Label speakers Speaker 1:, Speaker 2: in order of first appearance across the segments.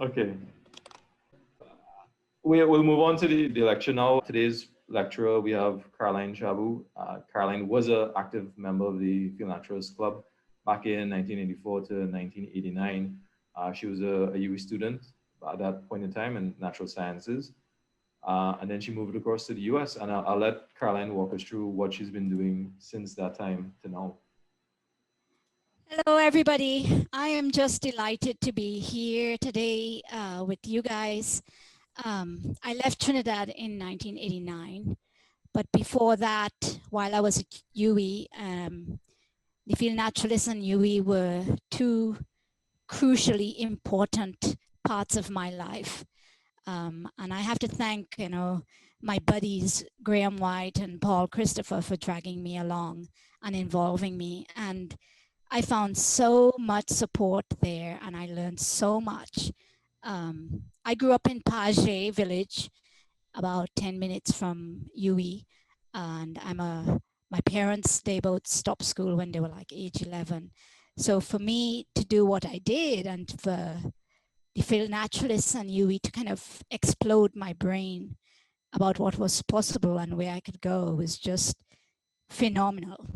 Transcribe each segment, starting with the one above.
Speaker 1: Okay. We'll move on to the lecture now. Today's lecturer, we have Caroline Chaboo. Caroline was an active member of the Field Naturalists Club back in 1984 to 1989. She was a UWI student at that point in time in natural sciences. And then she moved across to the US. And I'll let Caroline walk us through what she's been doing since that time to now.
Speaker 2: Hello, everybody. I am just delighted to be here today with you guys. I left Trinidad in 1989, but before that, while I was at UWI, the field naturalists and UWI were two crucially important parts of my life. And I have to thank, my buddies, Graham White and Paul Christopher, for dragging me along and involving me. And I found so much support there and I learned so much. I grew up in Page village, about 10 minutes from UWI, and my parents, they both stopped school when they were like age 11. So for me to do what I did and for the field naturalists and UWI to kind of explode my brain about what was possible and where I could go was just phenomenal.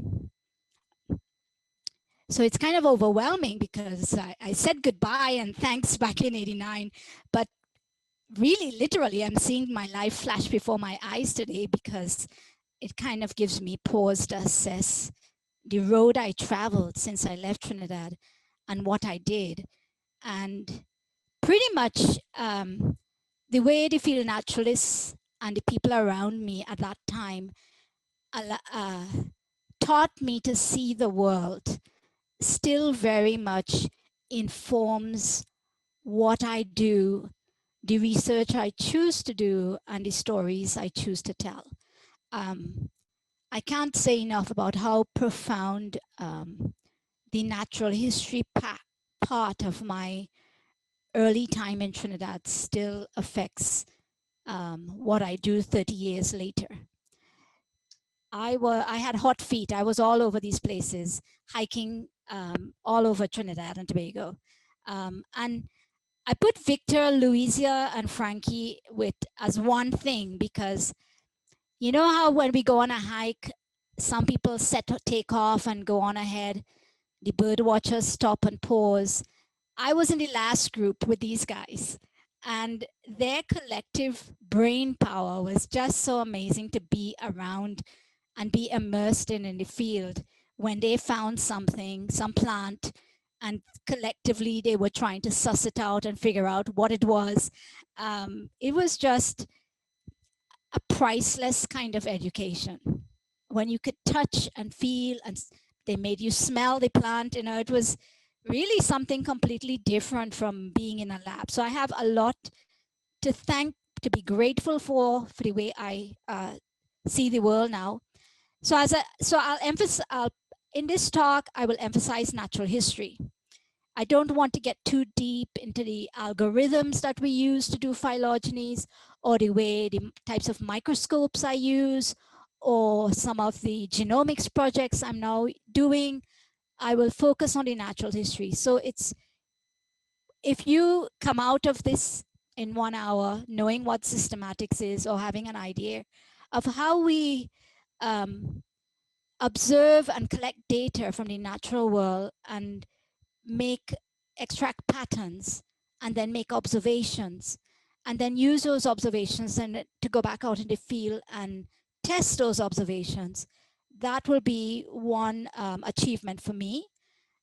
Speaker 2: So it's kind of overwhelming because I said goodbye and thanks back in 89, but really literally I'm seeing my life flash before my eyes today because it kind of gives me pause to assess the road I traveled since I left Trinidad and what I did. And pretty much the way the field naturalists and the people around me at that time taught me to see the world still very much informs what I do, the research I choose to do, and the stories I choose to tell. I can't say enough about how profound the natural history part of my early time in Trinidad still affects what I do 30 years later. I had hot feet. I was all over these places, hiking all over Trinidad and Tobago. And I put Victor, Louisa, and Frankie with as one thing because you know how when we go on a hike, some people take off and go on ahead. The bird watchers stop and pause. I was in the last group with these guys, and their collective brain power was just so amazing to be around and be immersed in the field when they found something, some plant, and collectively they were trying to suss it out and figure out what it was. It was just a priceless kind of education. When you could touch and feel and they made you smell the plant, it was really something completely different from being in a lab. So I have a lot to thank, to be grateful for the way I see the world now. So in this talk, I will emphasize natural history. I don't want to get too deep into the algorithms that we use to do phylogenies or the types of microscopes I use or some of the genomics projects I'm now doing. I will focus on the natural history. So if you come out of this in 1 hour, knowing what systematics is or having an idea of how we observe and collect data from the natural world and extract patterns and then make observations and then use those observations and to go back out in the field and test those observations, that will be one achievement for me.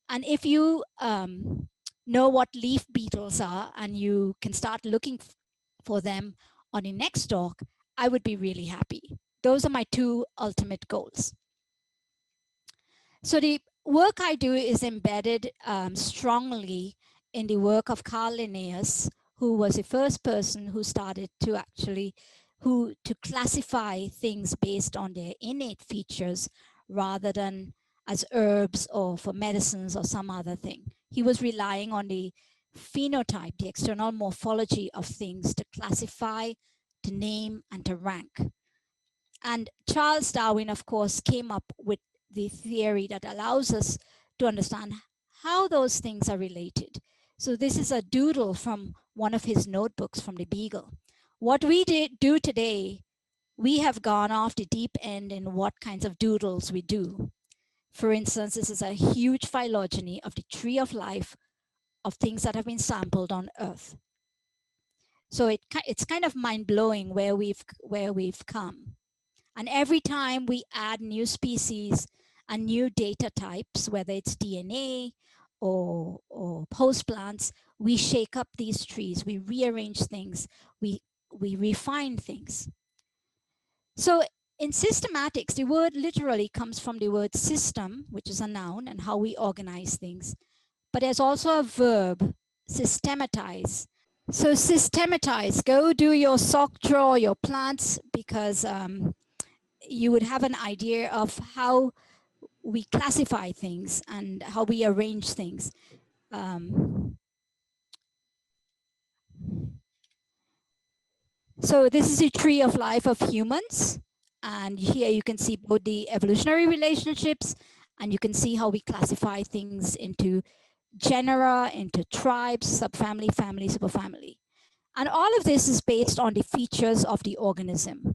Speaker 2: And if you know what leaf beetles are and you can start looking for them on the next talk, I would be really happy. Those are my two ultimate goals. So the work I do is embedded strongly in the work of Carl Linnaeus, who was the first person who started to classify things based on their innate features rather than as herbs or for medicines or some other thing. He was relying on the phenotype, the external morphology of things to classify, to name, and to rank. And Charles Darwin, of course, came up with the theory that allows us to understand how those things are related. So this is a doodle from one of his notebooks from the Beagle. What we do today, we have gone off the deep end in what kinds of doodles we do. For instance, this is a huge phylogeny of the tree of life of things that have been sampled on Earth. So it's kind of mind-blowing where we've come. And every time we add new species and new data types, whether it's DNA or host plants, we shake up these trees, we rearrange things, we refine things. So in systematics, the word literally comes from the word system, which is a noun, and how we organize things. But there's also a verb, systematize. So systematize, go do your sock draw, your plants, because you would have an idea of how we classify things and how we arrange things. So this is a tree of life of humans. And here you can see both the evolutionary relationships, and you can see how we classify things into genera, into tribes, subfamily, family, superfamily. And all of this is based on the features of the organism.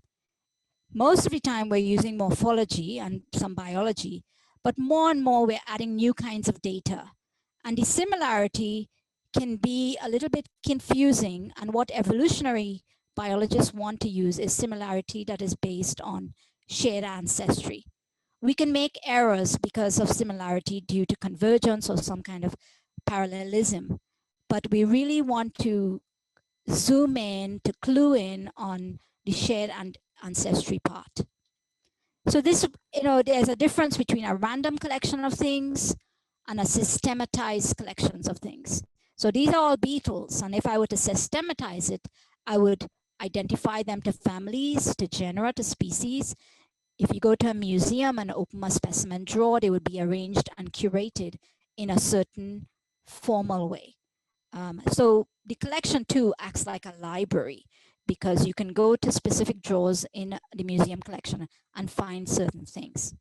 Speaker 2: Most of the time we're using morphology and some biology, but more and more we're adding new kinds of data. And the similarity can be a little bit confusing, and what evolutionary biologists want to use is similarity that is based on shared ancestry. We can make errors because of similarity due to convergence or some kind of parallelism, but we really want to zoom in to clue in on the shared ancestry part. So this, there's a difference between a random collection of things and a systematized collections of things. So these are all beetles, and if I were to systematize it, I would identify them to families, to genera, to species. If you go to a museum and open a specimen drawer, they would be arranged and curated in a certain formal way. So the collection too acts like a library, because you can go to specific drawers in the museum collection and find certain things.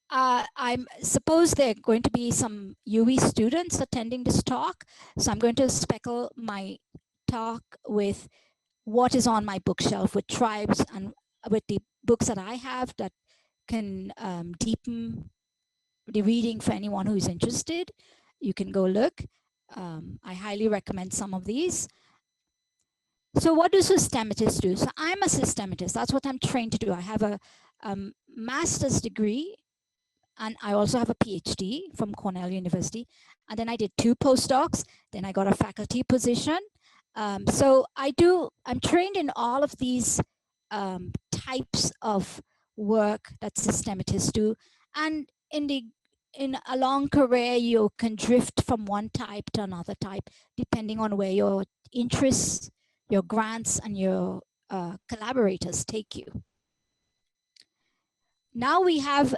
Speaker 2: I suppose there are going to be some UE students attending this talk, so I'm going to speckle my talk with what is on my bookshelf, with tribes and with the books that I have that can deepen the reading for anyone who's interested. You can go look. I highly recommend some of these. So what do systematists do? So I'm a systematist. That's what I'm trained to do. I have a master's degree, and I also have a PhD from Cornell University. And then I did 2 postdocs. Then I got a faculty position. So I'm trained in all of these types of work that systematists do. And in a long career, you can drift from one type to another type, depending on where your interests, your grants, and your collaborators take you. Now we have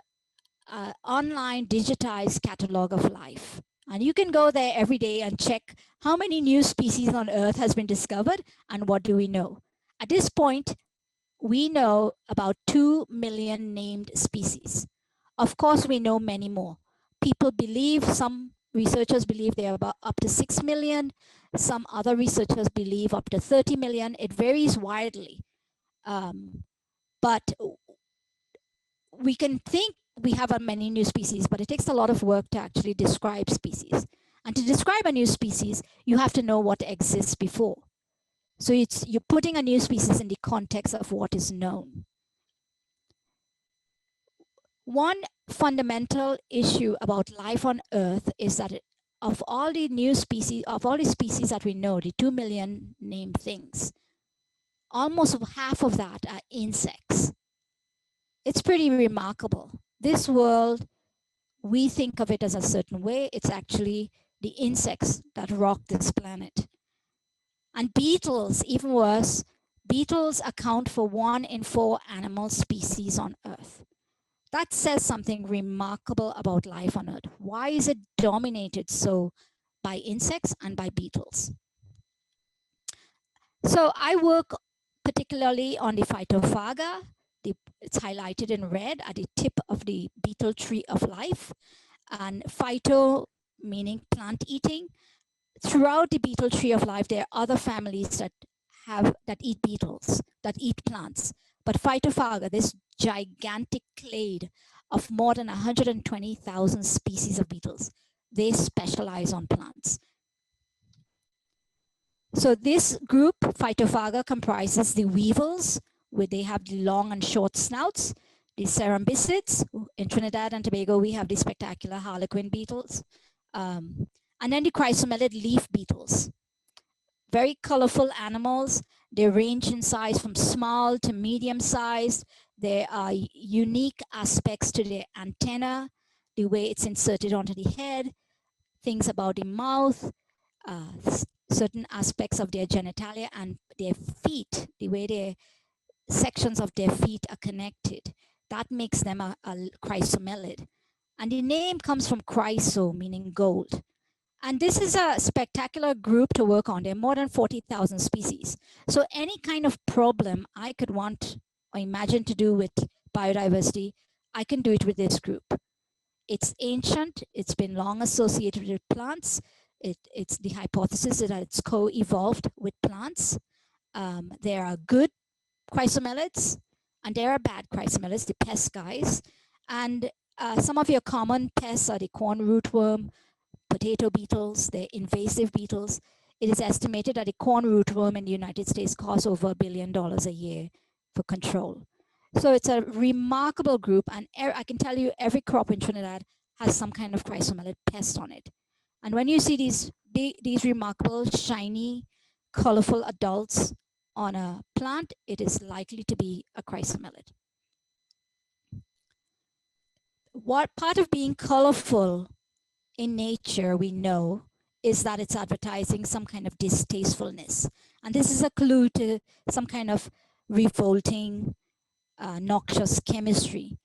Speaker 2: an online digitized catalog of life. And you can go there every day and check how many new species on Earth has been discovered and what do we know. At this point, we know about 2 million named species. Of course, we know many more. People believe, some researchers believe there are about up to 6 million. Some other researchers believe up to 30 million. It varies widely. But we can think we have many new species, but it takes a lot of work to actually describe species. And to describe a new species, you have to know what exists before. So you're putting a new species in the context of what is known. One fundamental issue about life on Earth is that of all the species that we know, the 2 million named things, almost half of that are insects. It's pretty remarkable. This world, we think of it as a certain way. It's actually the insects that rock this planet. And beetles, even worse, beetles account for 1 in 4 animal species on Earth. That says something remarkable about life on Earth. Why is it dominated so by insects and by beetles? So I work particularly on the phytophaga. It's highlighted in red at the tip of the beetle tree of life. And phyto meaning plant eating, throughout the beetle tree of life, there are other families that eat beetles, that eat plants. But Phytophaga, this gigantic clade of more than 120,000 species of beetles, they specialize on plants. So this group, Phytophaga, comprises the weevils, where they have the long and short snouts, the cerambicids. In Trinidad and Tobago, we have the spectacular harlequin beetles. And then the chrysomelid leaf beetles. Very colorful animals. They range in size from small to medium sized. There are unique aspects to their antenna, the way it's inserted onto the head, things about the mouth, certain aspects of their genitalia and their feet, the way their sections of their feet are connected. That makes them a chrysomelid. And the name comes from chryso, meaning gold. And this is a spectacular group to work on. There are more than 40,000 species. So any kind of problem I could want or imagine to do with biodiversity, I can do it with this group. It's ancient. It's been long associated with plants. It's the hypothesis that it's co-evolved with plants. There are good chrysomelids and there are bad chrysomelids, the pest guys. And some of your common pests are the corn rootworm, potato beetles, they're invasive beetles. It is estimated that the corn rootworm in the United States costs over $1 billion a year for control. So it's a remarkable group, and I can tell you every crop in Trinidad has some kind of chrysomelid pest on it. And when you see these remarkable, shiny, colorful adults on a plant, it is likely to be a chrysomelid. What part of being colorful in nature, we know, is that it's advertising some kind of distastefulness. And this is a clue to some kind of revolting, noxious chemistry.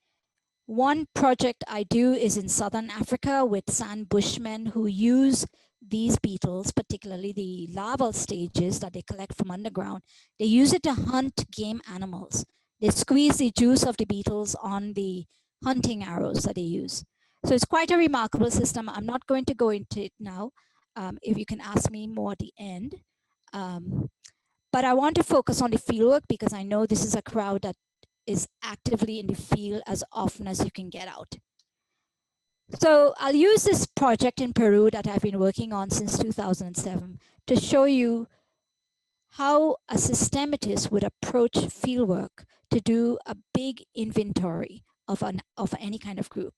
Speaker 2: One project I do is in Southern Africa with sand bushmen who use these beetles, particularly the larval stages that they collect from underground. They use it to hunt game animals. They squeeze the juice of the beetles on the hunting arrows that they use. So it's quite a remarkable system. I'm not going to go into it now. If you can ask me more at the end. But I want to focus on the fieldwork because I know this is a crowd that is actively in the field as often as you can get out. So I'll use this project in Peru that I've been working on since 2007 to show you how a systematist would approach fieldwork to do a big inventory of any kind of group.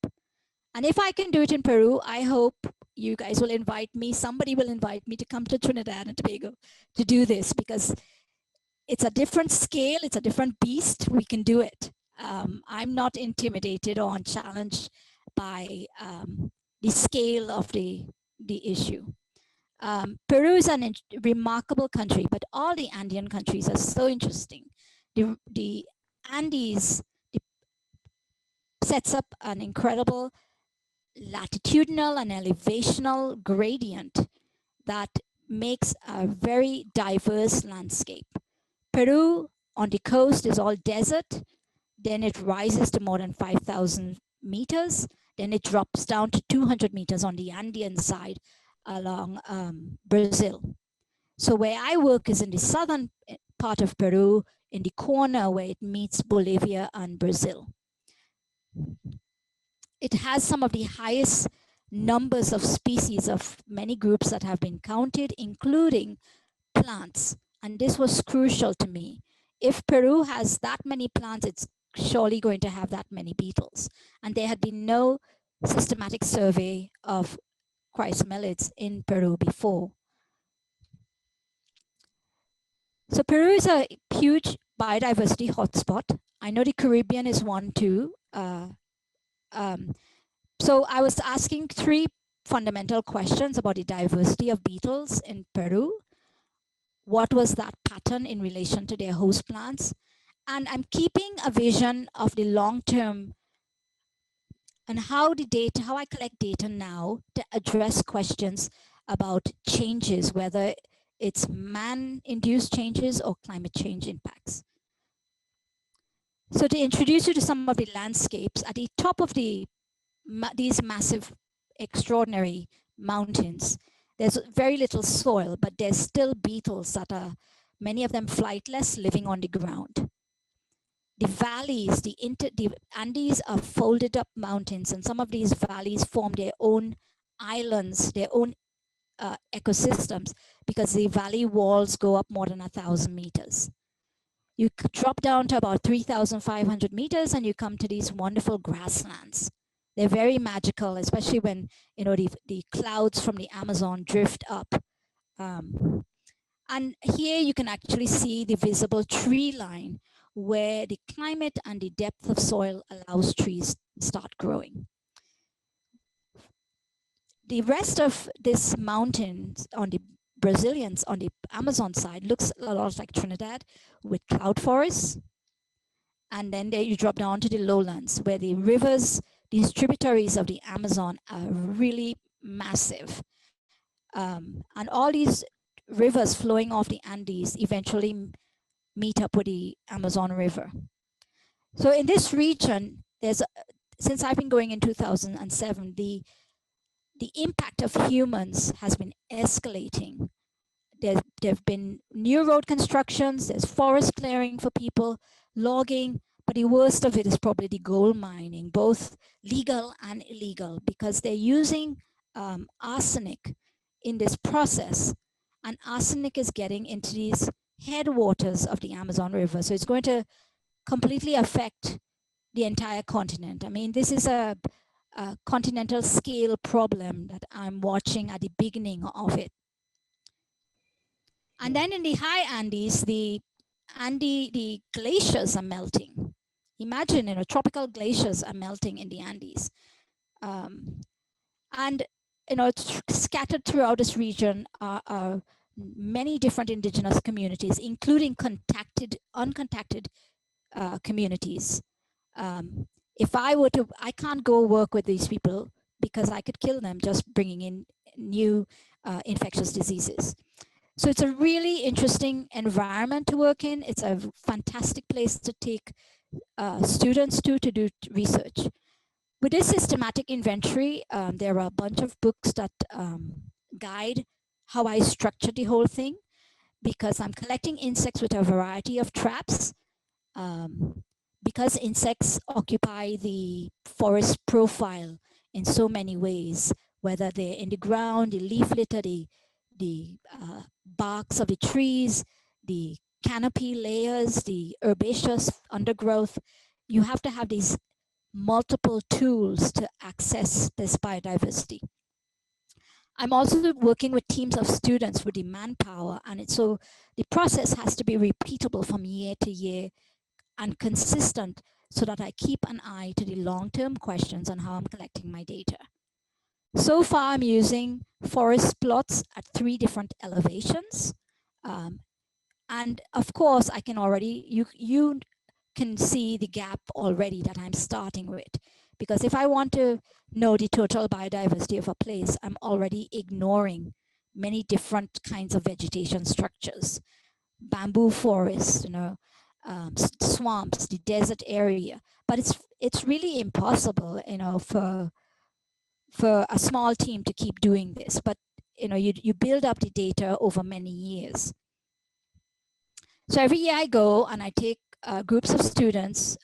Speaker 2: And if I can do it in Peru, I hope you guys will invite me, somebody will invite me to come to Trinidad and Tobago to do this because it's a different scale, it's a different beast, we can do it. I'm not intimidated or challenged by the scale of the issue. Peru is a remarkable country, but all the Andean countries are so interesting. The Andes sets up an incredible latitudinal and elevational gradient that makes a very diverse landscape. Peru on the coast is all desert, then it rises to more than 5,000 meters, then it drops down to 200 meters on the Andean side along Brazil. So where I work is in the southern part of Peru, in the corner where it meets Bolivia and Brazil. It has some of the highest numbers of species of many groups that have been counted, including plants. And this was crucial to me. If Peru has that many plants, it's surely going to have that many beetles. And there had been no systematic survey of chrysomelids in Peru before. So Peru is a huge biodiversity hotspot. I know the Caribbean is one too. So I was asking 3 fundamental questions about the diversity of beetles in Peru. What was that pattern in relation to their host plants? And I'm keeping a vision of the long term and how I collect data now to address questions about changes, whether it's man-induced changes or climate change impacts. So to introduce you to some of the landscapes, at the top of these massive, extraordinary mountains, There's very little soil, but there's still beetles that are, many of them flightless, living on the ground. The valleys, the Andes are folded up mountains, and some of these valleys form their own islands, their own ecosystems, because the valley walls go up more than 1,000 meters. You drop down to about 3,500 meters and you come to these wonderful grasslands. They're very magical, especially when, you know, the clouds from the Amazon drift up. And here you can actually see the visible tree line where the climate and the depth of soil allows trees to start growing. The rest of this mountains on the Brazilians on the Amazon side looks a lot like Trinidad with cloud forests. And then there you drop down to the lowlands where the rivers, these tributaries of the Amazon are really massive. And all these rivers flowing off the Andes eventually meet up with the Amazon River. So in this region, since I've been going in 2007, the impact of humans has been escalating. There have been new road constructions, there's forest clearing for people, logging, but the worst of it is probably the gold mining, both legal and illegal, because they're using arsenic in this process, and arsenic is getting into these headwaters of the Amazon River. So it's going to completely affect the entire continent. I mean, this is a continental scale problem that I'm watching at the beginning of it. And then in the high Andes, the glaciers are melting. Imagine, you know, tropical glaciers are melting in the Andes. And, you know, scattered throughout this region are many different indigenous communities, including uncontacted communities. If I were to, I can't go work with these people because I could kill them just bringing in new infectious diseases. So it's a really interesting environment to work in. It's a fantastic place to take students to do research. With this systematic inventory, there are a bunch of books that guide how I structure the whole thing, because I'm collecting insects with a variety of traps. Because insects occupy the forest profile in so many ways, whether they're in the ground, the leaf litter, the barks of the trees, the canopy layers, the herbaceous undergrowth, you have to have these multiple tools to access this biodiversity. I'm also working with teams of students with the manpower, and so the process has to be repeatable from year to year and consistent, so that I keep an eye to the long-term questions on how I'm collecting my data. So far, I'm using forest plots at 3 different elevations. And of course, I can already, you can see the gap already that I'm starting with. Because if I want to know the total biodiversity of a place, I'm already ignoring many different kinds of vegetation structures. Bamboo forests, you know, swamps, the desert area. But it's really impossible, you know, for a small team to keep doing this. But you know, you build up the data over many years. So every year I go and I take groups of students,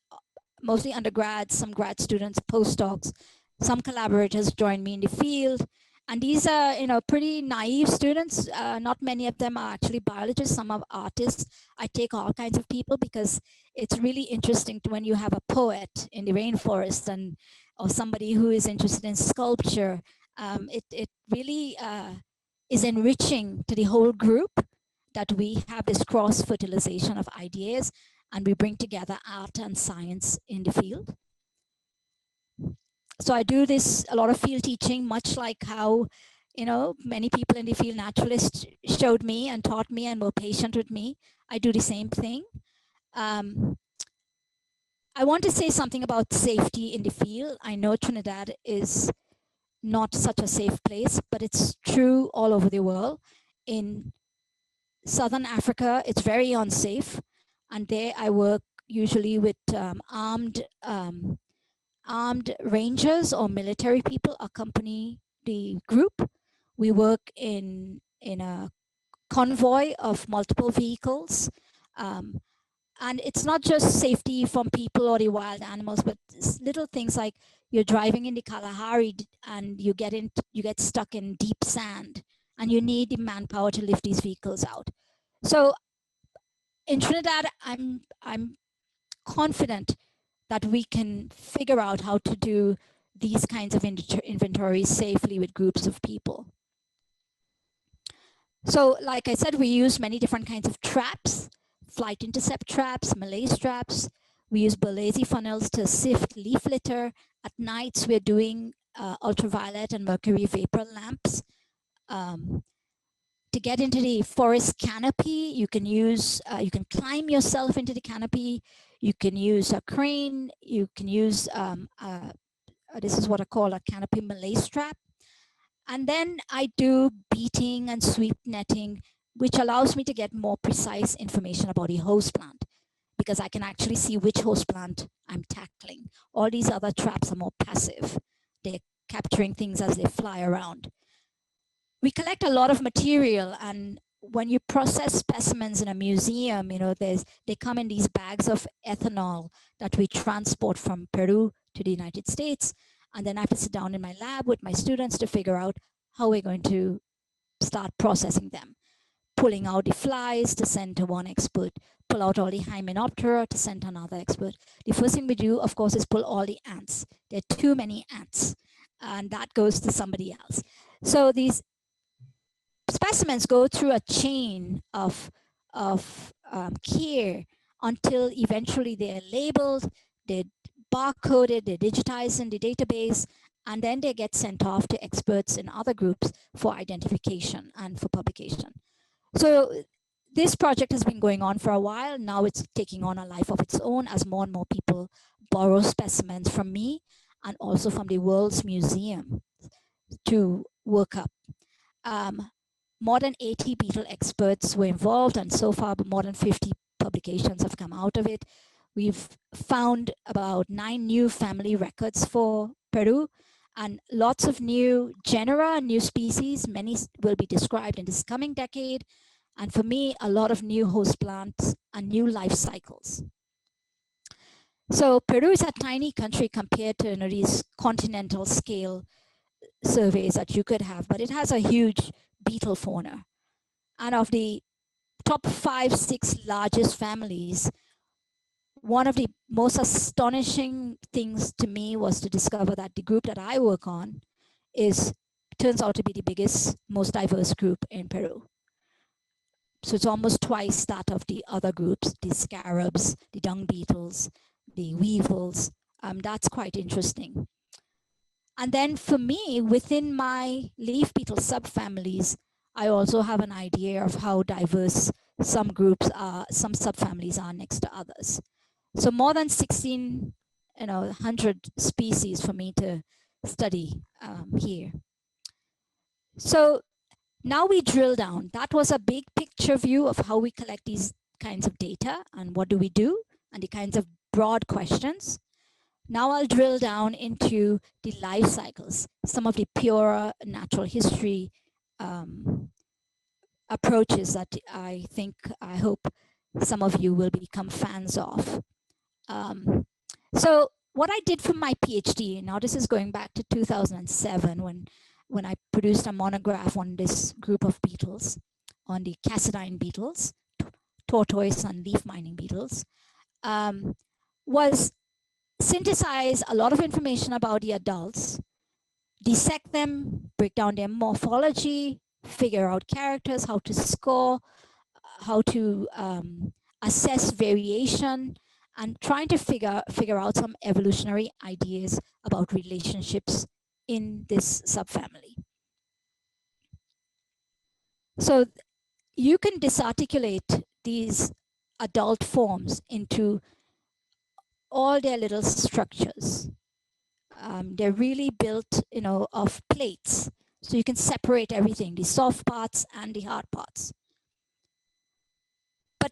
Speaker 2: mostly undergrads, some grad students, postdocs, some collaborators join me in the field. And these are, you know, pretty naive students. Not many of them are actually biologists. Some are artists. I take all kinds of people because it's really interesting when you have a poet in the rainforest or somebody who is interested in sculpture. It really is enriching to the whole group that we have this cross-fertilization of ideas and we bring together art and science in the field. So I do this, a lot of field teaching, much like how, you know, many people in the field, naturalists, showed me and taught me and were patient with me. I do the same thing. I want to say something about safety in the field. I know Trinidad is not such a safe place, but it's true all over the world. In Southern Africa, it's very unsafe. And there I work usually with armed rangers or military people accompany the group We work in a convoy of multiple vehicles. Um, and it's not just safety from people or the wild animals, but little things like you're driving in the Kalahari and you get stuck in deep sand, and you need the manpower to lift these vehicles out. So in Trinidad, I'm confident that we can figure out how to do these kinds of inventories safely with groups of people. So like I said, we use many different kinds of traps, flight intercept traps, malaise traps. We use Berlese funnels to sift leaf litter. At nights, we're doing ultraviolet and mercury vapor lamps. To get into the forest canopy, you can climb yourself into the canopy. You can use a crane. You can use, this is what I call a canopy malaise trap. And then I do beating and sweep netting, which allows me to get more precise information about the host plant, because I can actually see which host plant I'm tackling. All these other traps are more passive. They're capturing things as they fly around. We collect a lot of material, and when you process specimens in a museum, they come in these bags of ethanol that we transport from Peru to the United States. And then I have to sit down in my lab with my students to figure out how we're going to start processing them, pulling out the flies to send to one expert, pull out all the Hymenoptera to send to another expert. The first thing we do, of course, is pull all the ants. There are too many ants, and that goes to somebody else. So these specimens go through a chain of care until eventually they're labeled, they're barcoded, they're digitized in the database, and then they get sent off to experts in other groups for identification and for publication. So this project has been going on for a while. Now it's taking on a life of its own as more and more people borrow specimens from me and also from the World's Museum to work up. More than 80 beetle experts were involved, and so far more than 50 publications have come out of it. We've found about 9 new family records for Peru, and lots of new genera and new species. Many will be described in this coming decade. And for me, a lot of new host plants and new life cycles. So Peru is a tiny country compared to these continental scale surveys that you could have, but it has a huge beetle fauna. And of the top 5, 6 largest families, one of the most astonishing things to me was to discover that the group that I work on turns out to be the biggest, most diverse group in Peru. So it's almost twice that of the other groups, the scarabs, the dung beetles, the weevils. That's quite interesting. And then for me, within my leaf beetle subfamilies, I also have an idea of how diverse some groups are, some subfamilies are next to others. So more than 1,600 species for me to study here. So now we drill down. That was a big picture view of how we collect these kinds of data and what do we do and the kinds of broad questions. Now I'll drill down into the life cycles, some of the pure natural history approaches that I hope some of you will become fans of. So what I did for my PhD, now this is going back to 2007 when I produced a monograph on this group of beetles, on the cassidine beetles, tortoise and leaf mining beetles, was synthesize a lot of information about the adults, dissect them, break down their morphology, figure out characters, how to score, how to assess variation, and trying to figure out some evolutionary ideas about relationships in this subfamily. So you can disarticulate these adult forms into all their little structures. They're really built, of plates. So you can separate everything, the soft parts and the hard parts. But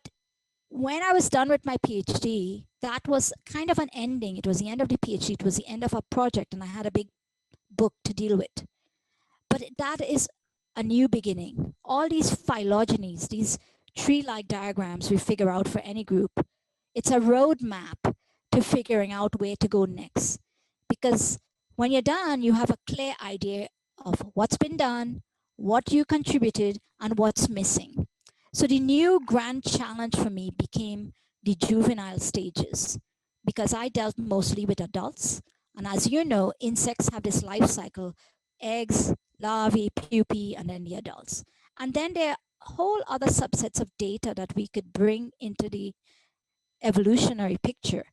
Speaker 2: when I was done with my PhD, that was kind of an ending. It was the end of the PhD. It was the end of a project, and I had a big book to deal with. But that is a new beginning. All these phylogenies, these tree-like diagrams we figure out for any group, it's a roadmap to figuring out where to go next. Because when you're done, you have a clear idea of what's been done, what you contributed, and what's missing. So the new grand challenge for me became the juvenile stages, because I dealt mostly with adults. And as you know, insects have this life cycle: eggs, larvae, pupae, and then the adults. And then there are whole other subsets of data that we could bring into the evolutionary picture: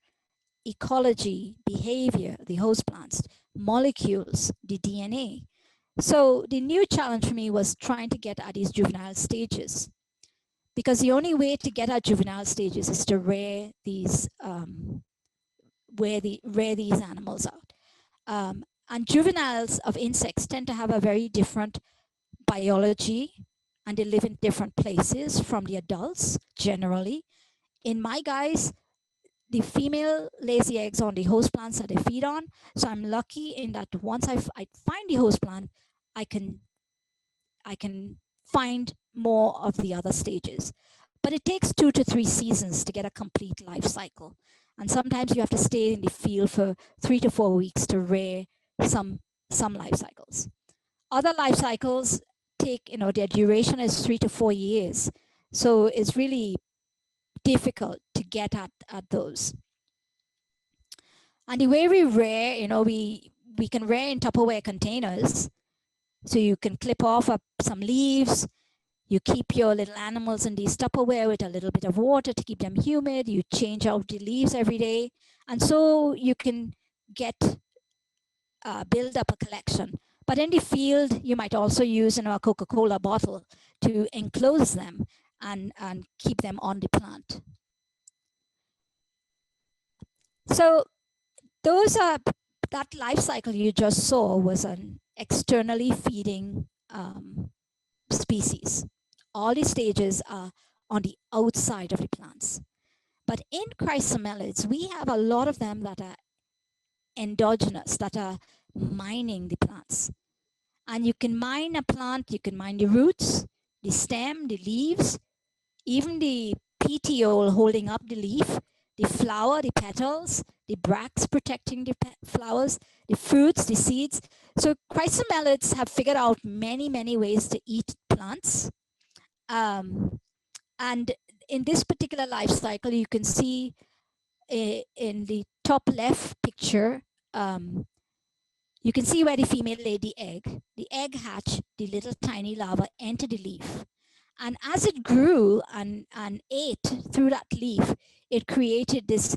Speaker 2: ecology, behavior, the host plants, molecules, the DNA. So the new challenge for me was trying to get at these juvenile stages, because the only way to get at juvenile stages is to rear these animals out. And juveniles of insects tend to have a very different biology, and they live in different places from the adults generally. In my guys, the female lays the eggs on the host plants that they feed on. So I'm lucky in that once I find the host plant, I can I can find more of the other stages. But it takes 2 to 3 seasons to get a complete life cycle. And sometimes you have to stay in the field for 3 to 4 weeks to rear some life cycles. Other life cycles take, their duration is 3 to 4 years. So it's really difficult to get at those. And the way we rear, we can rear in Tupperware containers. So you can clip off some leaves. You keep your little animals in these Tupperware with a little bit of water to keep them humid. You change out the leaves every day. And so you can build up a collection. But in the field, you might also use a Coca-Cola bottle to enclose them and keep them on the plant. So that life cycle you just saw was an externally feeding species. All the stages are on the outside of the plants. But in chrysomelids, we have a lot of them that are endogenous, that are mining the plants. And you can mine a plant, you can mine the roots, the stem, the leaves, even the petiole holding up the leaf, the flower, the petals, the bracts protecting the flowers, the fruits, the seeds. So chrysomelids have figured out many, many ways to eat plants. And in this particular life cycle, you can see in the top left picture, you can see where the female laid the egg. The egg hatched, the little tiny larva entered the leaf. And as it grew and ate through that leaf, it created this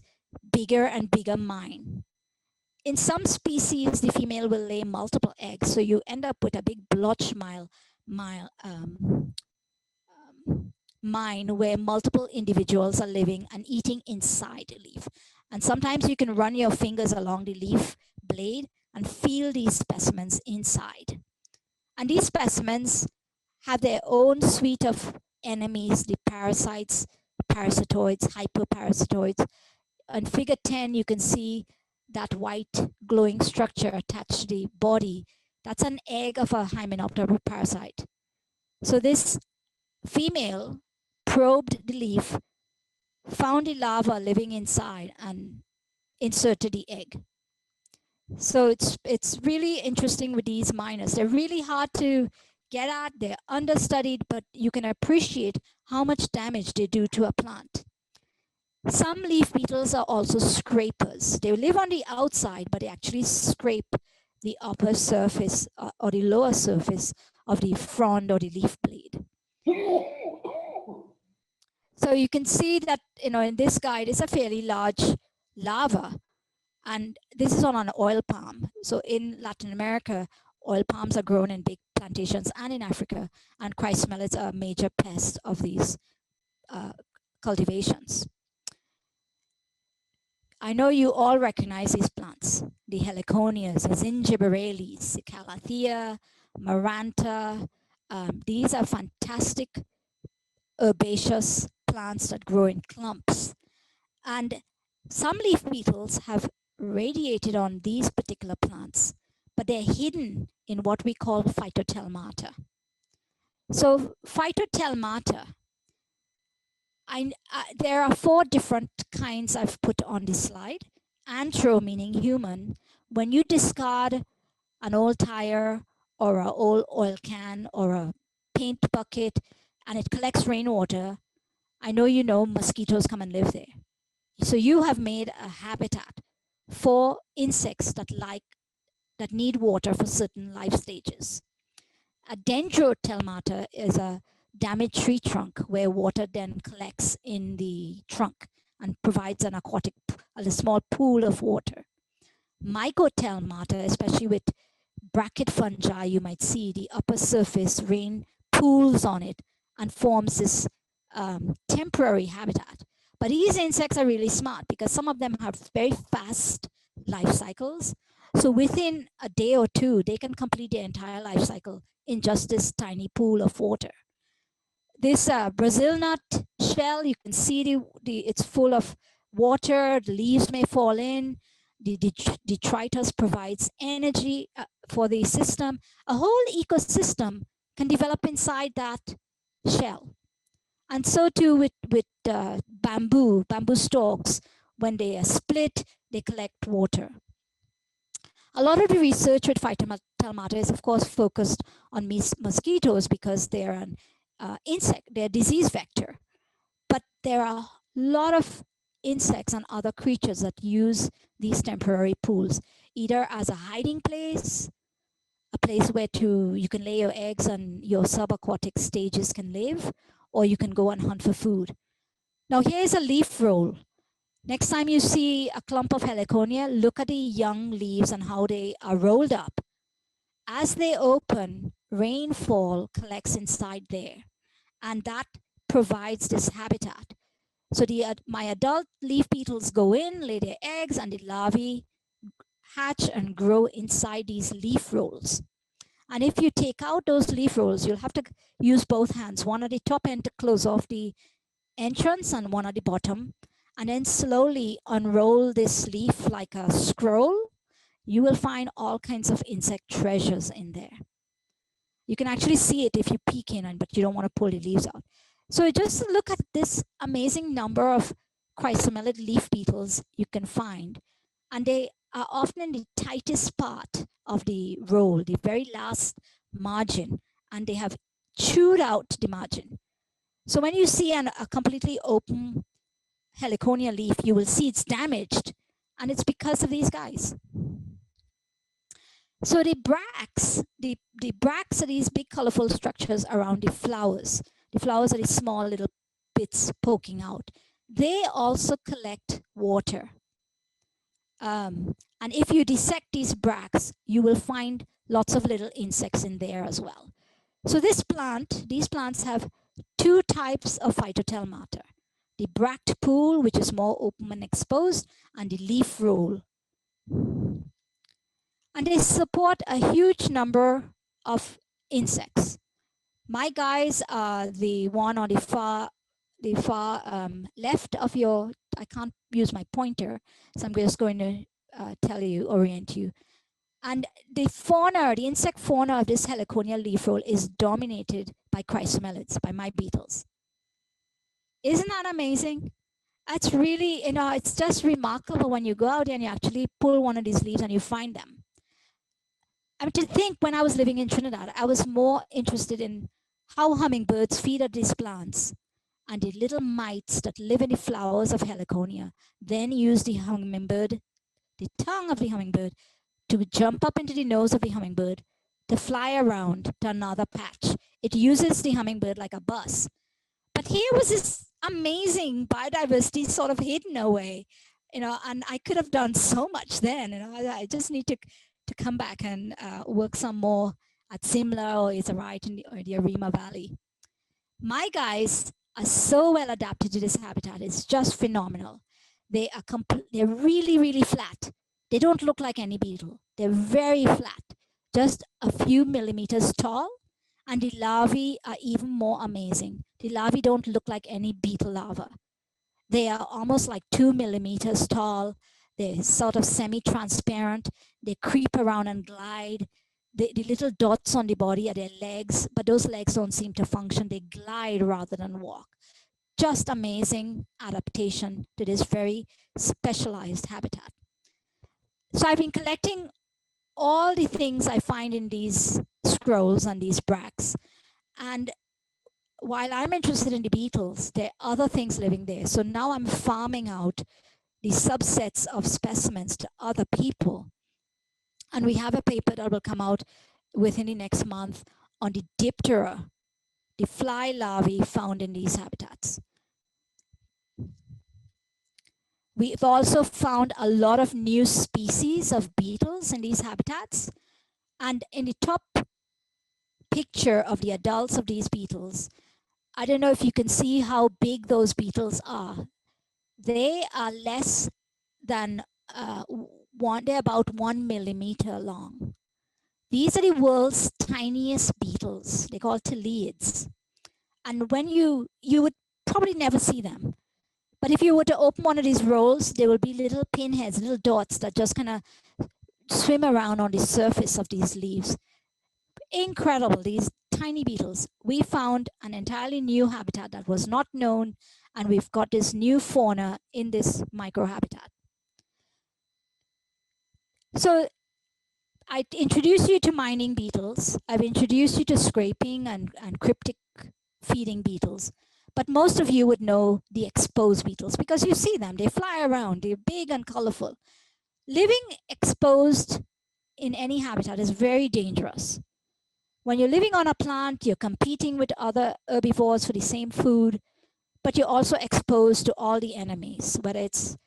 Speaker 2: bigger and bigger mine. In some species, the female will lay multiple eggs, so you end up with a big blotch mine where multiple individuals are living and eating inside the leaf. And sometimes you can run your fingers along the leaf blade and feel these specimens inside. And these specimens have their own suite of enemies, the parasites, parasitoids, hyperparasitoids. On figure 10, you can see that white glowing structure attached to the body. That's an egg of a Hymenoptera parasite. So this female probed the leaf, found the larva living inside, and inserted the egg. So it's really interesting with these miners. They're really hard to get at, they're understudied, but you can appreciate how much damage they do to a plant. Some leaf beetles are also scrapers. They live on the outside, but they actually scrape the upper surface or the lower surface of the frond or the leaf blade. So you can see that, in this guide, it's a fairly large larva. And this is on an oil palm. So in Latin America, oil palms are grown in big plantations, and in Africa, and chrysomelids are a major pest of these cultivations. I know you all recognize these plants: the heliconias, the zingiberales, the calathea, maranta. These are fantastic herbaceous plants that grow in clumps. And some leaf beetles have radiated on these particular plants, but they're hidden in what we call phytotelmata. So phytotelmata, there are four different kinds I've put on this slide. Anthro meaning human. When you discard an old tire or an old oil can or a paint bucket and it collects rainwater, I know you know mosquitoes come and live there. So you have made a habitat for insects that need water for certain life stages. A dendrotelmata is a damaged tree trunk where water then collects in the trunk and provides an a small pool of water. Mycotelmata, especially with bracket fungi, you might see the upper surface rain pools on it and forms this temporary habitat. But these insects are really smart because some of them have very fast life cycles. So within a day or two, they can complete their entire life cycle in just this tiny pool of water. This Brazil nut shell, you can see it's full of water, the leaves may fall in, the detritus provides energy for the system. A whole ecosystem can develop inside that shell. And so too with bamboo stalks. When they are split, they collect water. A lot of the research with phytotelmata is, of course, focused on mosquitoes because they're an insect, they're a disease vector. But there are a lot of insects and other creatures that use these temporary pools, either as a hiding place, a place where you can lay your eggs and your subaquatic stages can live, or you can go and hunt for food. Now here's a leaf roll. Next time you see a clump of heliconia, look at the young leaves and how they are rolled up. As they open, rainfall collects inside there, and that provides this habitat. So my adult leaf beetles go in, lay their eggs, and the larvae hatch and grow inside these leaf rolls. And if you take out those leaf rolls, you'll have to use both hands, one at the top end to close off the entrance and one at the bottom, and then slowly unroll this leaf like a scroll. You will find all kinds of insect treasures in there. You can actually see it if you peek in, but you don't want to pull the leaves out. So just look at this amazing number of chrysomelid leaf beetles you can find. And they are often in the tightest part of the roll, the very last margin, and they have chewed out the margin. So when you see a completely open heliconia leaf, you will see it's damaged, and it's because of these guys. So the bracts are these big colorful structures around the flowers. The flowers are these small little bits poking out. They also collect water. And if you dissect these bracts, you will find lots of little insects in there as well. So these plants have two types of phytotelmata. The bract pool, which is more open and exposed, and the leaf roll. And they support a huge number of insects. My guys are the one on the far left of your, I can't use my pointer, so I'm just going to orient you. And the insect fauna of this heliconia leaf roll is dominated by chrysomelids, by my beetles. Isn't that amazing? That's really, it's just remarkable when you go out and you actually pull one of these leaves and you find them. I mean, to think when I was living in Trinidad, I was more interested in how hummingbirds feed on these plants, and the little mites that live in the flowers of heliconia then use the tongue of the hummingbird, to jump up into the nose of the hummingbird to fly around to another patch. It uses the hummingbird like a bus. But here was this amazing biodiversity sort of hidden away, and I could have done so much then. I just need to come back and work some more at Simla or Isarite in the Arima Valley. My guys are so well adapted to this habitat. It's just phenomenal. They're really, really flat. They don't look like any beetle. They're very flat, just a few millimeters tall. And the larvae are even more amazing. The larvae don't look like any beetle larva. They are almost like 2 millimeters tall. They're sort of semi-transparent. They creep around and glide. the little dots on the body are their legs, but those legs don't seem to function. They glide rather than walk. Just amazing adaptation to this very specialized habitat. So I've been collecting all the things I find in these scrolls and these bracts. And while I'm interested in the beetles, there are other things living there. So now I'm farming out the subsets of specimens to other people. And we have a paper that will come out within the next month on the Diptera, the fly larvae found in these habitats. We've also found a lot of new species of beetles in these habitats. And in the top picture of the adults of these beetles, I don't know if you can see how big those beetles are. They are less than they're about 1 millimeter long. These are the world's tiniest beetles. They're called teleids. And when you would probably never see them. But if you were to open one of these rolls, there will be little pinheads, little dots that just kind of swim around on the surface of these leaves. Incredible, these tiny beetles. We found an entirely new habitat that was not known, and we've got this new fauna in this microhabitat. So I introduced you to mining beetles. I've introduced you to scraping and cryptic feeding beetles. But most of you would know the exposed beetles because you see them. They fly around. They're big and colorful. Living exposed in any habitat is very dangerous. When you're living on a plant, you're competing with other herbivores for the same food, but you're also exposed to all the enemies, whether it's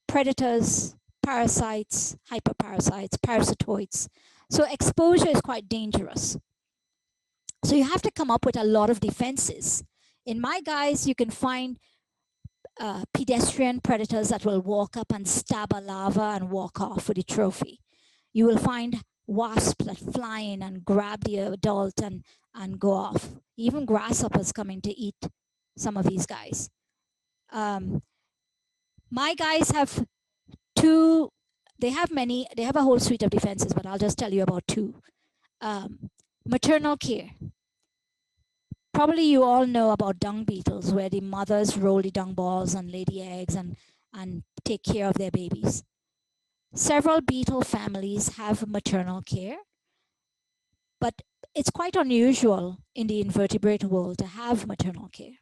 Speaker 2: predators, parasites, hyperparasites, parasitoids. So exposure is quite dangerous. So you have to come up with a lot of defenses. In my guys, you can find pedestrian predators that will walk up and stab a larva and walk off with a trophy. You will find wasps that fly in and grab the adult and go off. Even grasshoppers coming to eat some of these guys. My guys have two, they have a whole suite of defenses, but I'll just tell you about two. Maternal care. Probably you all know about dung beetles, where the mothers roll the dung balls and lay the eggs and take care of their babies. Several beetle families have maternal care, but it's quite unusual in the invertebrate world to have maternal care.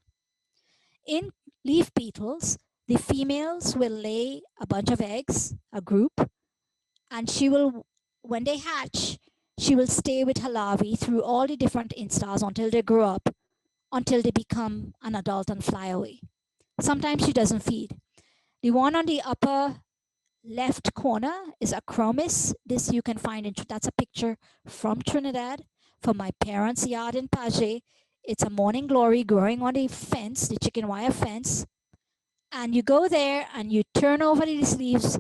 Speaker 2: In leaf beetles, the females will lay a bunch of eggs, a group, and she will, when they hatch, she will stay with her larvae through all the different instars until they grow up, until they become an adult and fly away. Sometimes she doesn't feed. The one on the upper left corner is a chromis. This you can find in, that's a picture from Trinidad, from my parents' yard in Paget. It's a morning glory growing on the fence, the chicken wire fence. And you go there and you turn over these leaves,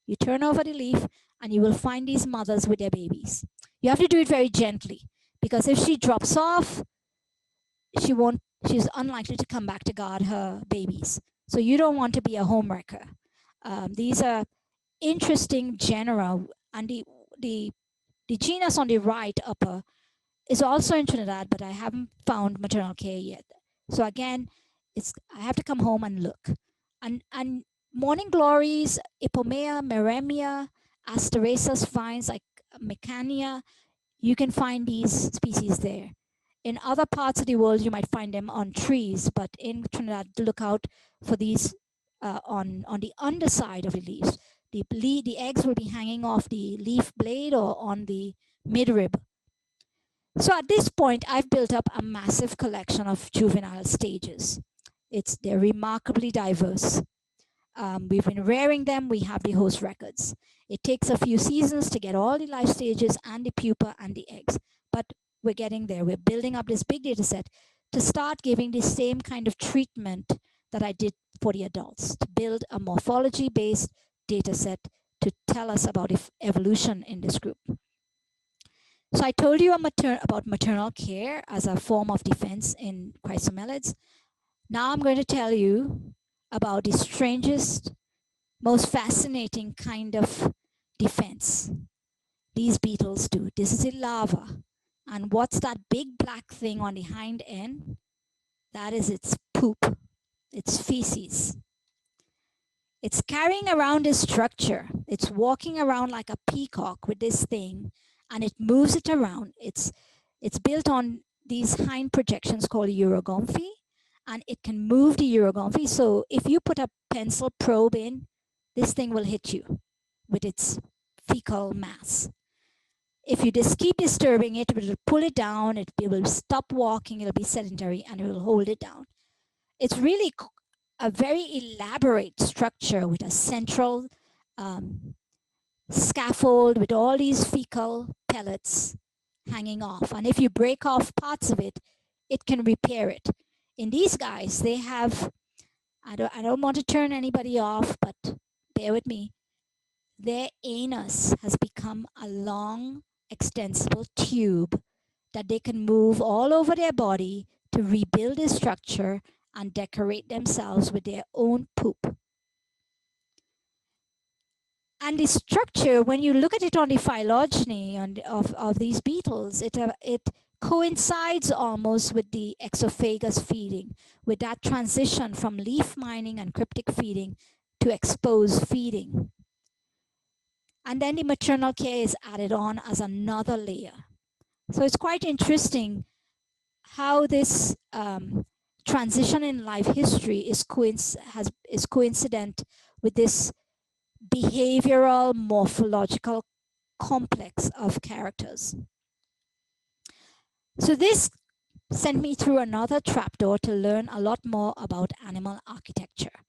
Speaker 2: you turn over the leaf, and you will find these mothers with their babies. You have to do it very gently, because if she drops off, she's unlikely to come back to guard her babies. So you don't want to be a homewrecker. These are interesting genera, and the genus on the right upper is also in Trinidad, but I haven't found maternal care yet. So again, I have to come home and look. And morning glories, Ipomea, Meremia, Asteraceous vines like Mecania, you can find these species there. In other parts of the world, you might find them on trees, but in Trinidad, look out for these on the underside of the leaves. The eggs will be hanging off the leaf blade or on the midrib. So at this point, I've built up a massive collection of juvenile stages. They're remarkably diverse. We've been rearing them. We have the host records. It takes a few seasons to get all the life stages and the pupa and the eggs, but we're getting there. We're building up this big data set to start giving the same kind of treatment that I did for the adults, to build a morphology-based data set to tell us about evolution in this group. So I told you about maternal care as a form of defense in chrysomelids. Now I'm going to tell you about the strangest, most fascinating kind of defense. these beetles do. This is a larva. And what's that big black thing on the hind end? That is its poop, its feces. It's carrying around this structure. It's walking around like a peacock with this thing, and it moves it around. It's built on these hind projections called urogynephae, and it can move the urogynephae. So if you put a pencil probe in, this thing will hit you with its fecal mass. If you just keep disturbing it, it will pull it down, it will stop walking, it'll be sedentary, and it will hold it down. It's really a very elaborate structure with a central scaffold with all these fecal pellets hanging off. And if you break off parts of it, it can repair it. In these guys, they have, I don't want to turn anybody off, but bear with me. Their anus has become a long, extensible tube that they can move all over their body to rebuild the structure and decorate themselves with their own poop. And the structure, when you look at it on the phylogeny of these beetles, it coincides almost with the exophagus feeding, with that transition from leaf mining and cryptic feeding to exposed feeding. And then the maternal care is added on as another layer. So it's quite interesting how this transition in life history is coincident with this behavioral morphological complex of characters. So this sent me through another trapdoor to learn a lot more about animal architecture.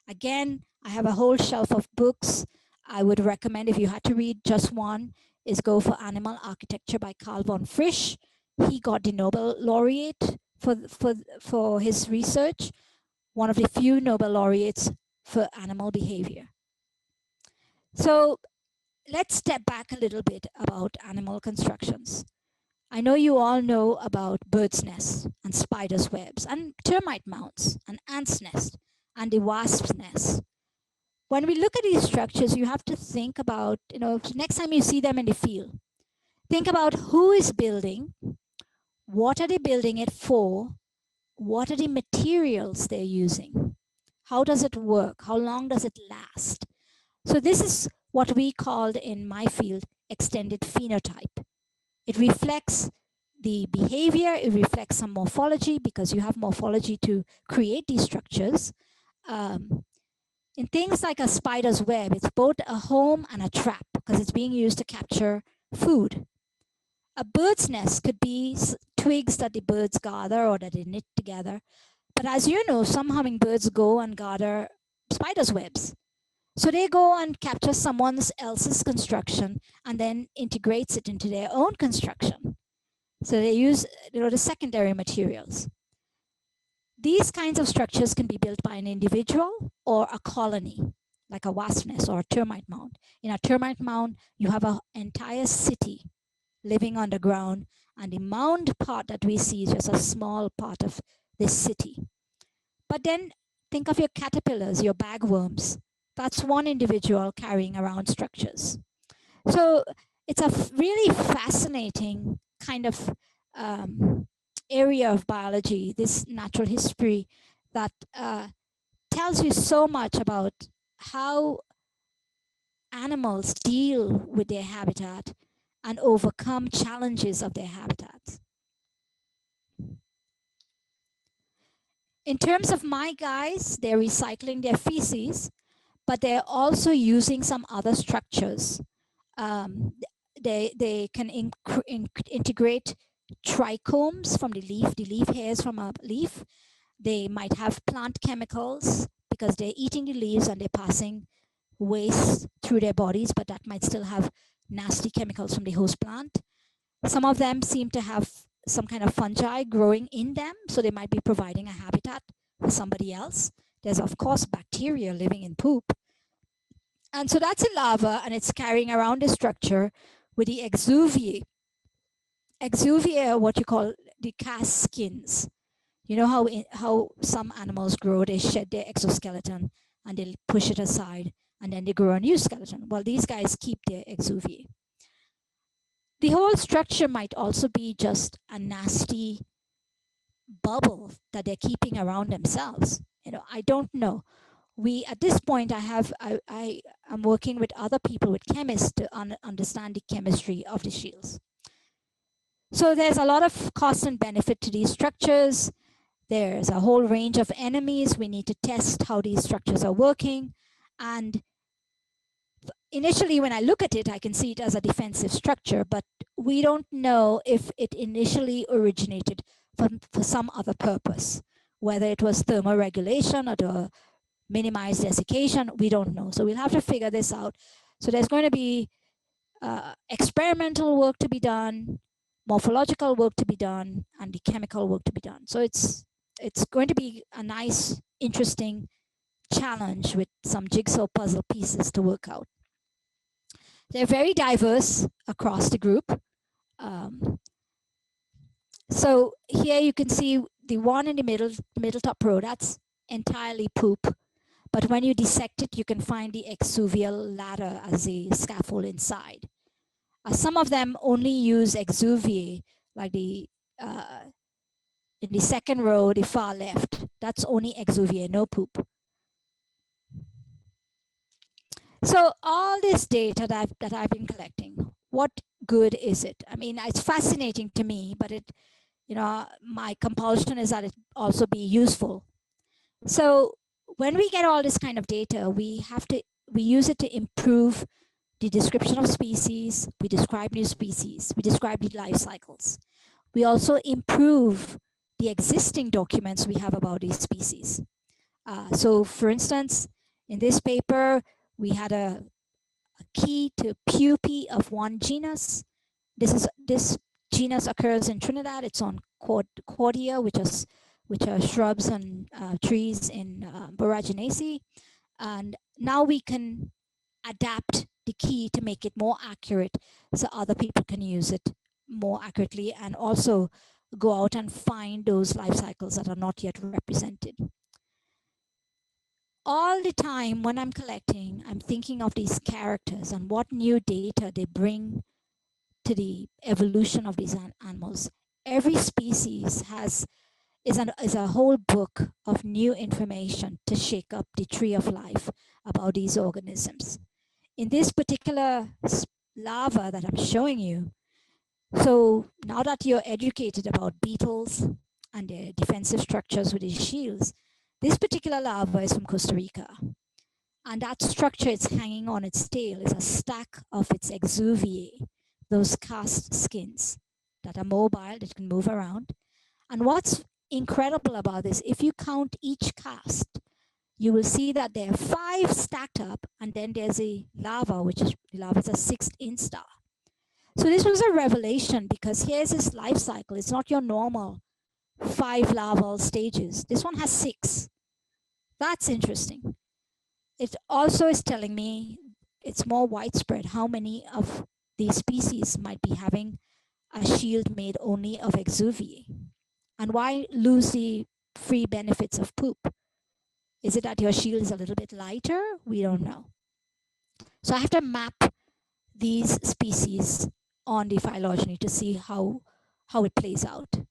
Speaker 2: Again, I have a whole shelf of books. I would recommend, if you had to read just one, is go for Animal Architecture by Carl von Frisch. He got the Nobel laureate for his research, one of the few Nobel laureates for animal behavior. So let's step back a little bit about animal constructions. I know you all know about birds' nests and spiders' webs and termite mounds and ants' nests and the wasp's nest. When we look at these structures, you have to think about, next time you see them in the field, think about who is building, what are they building it for, what are the materials they're using, how does it work, how long does it last. So this is what we called in my field extended phenotype. It reflects the behavior, it reflects some morphology, because you have morphology to create these structures. In things like a spider's web, it's both a home and a trap because it's being used to capture food. A bird's nest could be twigs that the birds gather or that they knit together. But as you know, some hummingbirds go and gather spider's webs. So they go and capture someone else's construction and then integrates it into their own construction. So they use the secondary materials. These kinds of structures can be built by an individual or a colony, like a wasp nest or a termite mound. In a termite mound, you have an entire city living underground, and the mound part that we see is just a small part of this city. But then think of your caterpillars, your bagworms. That's one individual carrying around structures. So it's a really fascinating kind of area of biology, this natural history that tells you so much about how animals deal with their habitat and overcome challenges of their habitats. In terms of my guys, they're recycling their feces, but they're also using some other structures. They can integrate trichomes from the leaf hairs from a leaf. They might have plant chemicals because they're eating the leaves and they're passing waste through their bodies, but that might still have nasty chemicals from the host plant. Some of them seem to have some kind of fungi growing in them, so they might be providing a habitat for somebody else. There's, of course, bacteria living in poop. And so that's a larva, and it's carrying around the structure with the exuviae. Exuviae are what you call the cast skins. You know how some animals grow, they shed their exoskeleton and they push it aside and then they grow a new skeleton. Well, these guys keep their exuviae. The whole structure might also be just a nasty bubble that they're keeping around themselves. I don't know. We at this point, I am working with other people, with chemists, to understand the chemistry of the shields. So there's a lot of cost and benefit to these structures. There's a whole range of enemies. We need to test how these structures are working. And initially, when I look at it, I can see it as a defensive structure, but we don't know if it initially originated for some other purpose, whether it was thermoregulation or to minimize desiccation. We don't know. So we'll have to figure this out. So there's going to be experimental work to be done, morphological work to be done, and the chemical work to be done. So it's going to be a nice, interesting challenge with some jigsaw puzzle pieces to work out. They're very diverse across the group. So here you can see the one in the middle top row, that's entirely poop. But when you dissect it, you can find the exuvial ladder as a scaffold inside. Some of them only use exuviae, like in the second row, the far left, that's only exuviae, no poop. So all this data that I've been collecting, what good is it? I mean, it's fascinating to me, but my compulsion is that it also be useful. So when we get all this kind of data, we use it to improve the description of species. We describe new species. We describe the life cycles. We also improve the existing documents we have about these species. So for instance, in this paper, we had a key to pupae of one genus. This genus occurs in Trinidad. It's on cordia, which are shrubs and trees in Boraginaceae. And now we can adapt the key to make it more accurate so other people can use it more accurately, and also go out and find those life cycles that are not yet represented. All the time when I'm collecting, I'm thinking of these characters and what new data they bring to the evolution of these animals. Every species is a whole book of new information to shake up the tree of life about these organisms. In this particular larva that I'm showing you, so now that you're educated about beetles and their defensive structures with these shields, this particular larva is from Costa Rica. And that structure it's hanging on its tail is a stack of its exuviae, those cast skins that are mobile, that can move around. And what's incredible about this, if you count each cast, you will see that there are 5 stacked up, and then there's a larva, which is the larva is a 6th instar. So this was a revelation, because here's this life cycle. It's not your normal 5 larval stages. This one has 6. That's interesting. It also is telling me it's more widespread how many of these species might be having a shield made only of exuviae. And why lose the free benefits of poop? Is it that your shield is a little bit lighter? We don't know. So I have to map these species on the phylogeny to see how it plays out.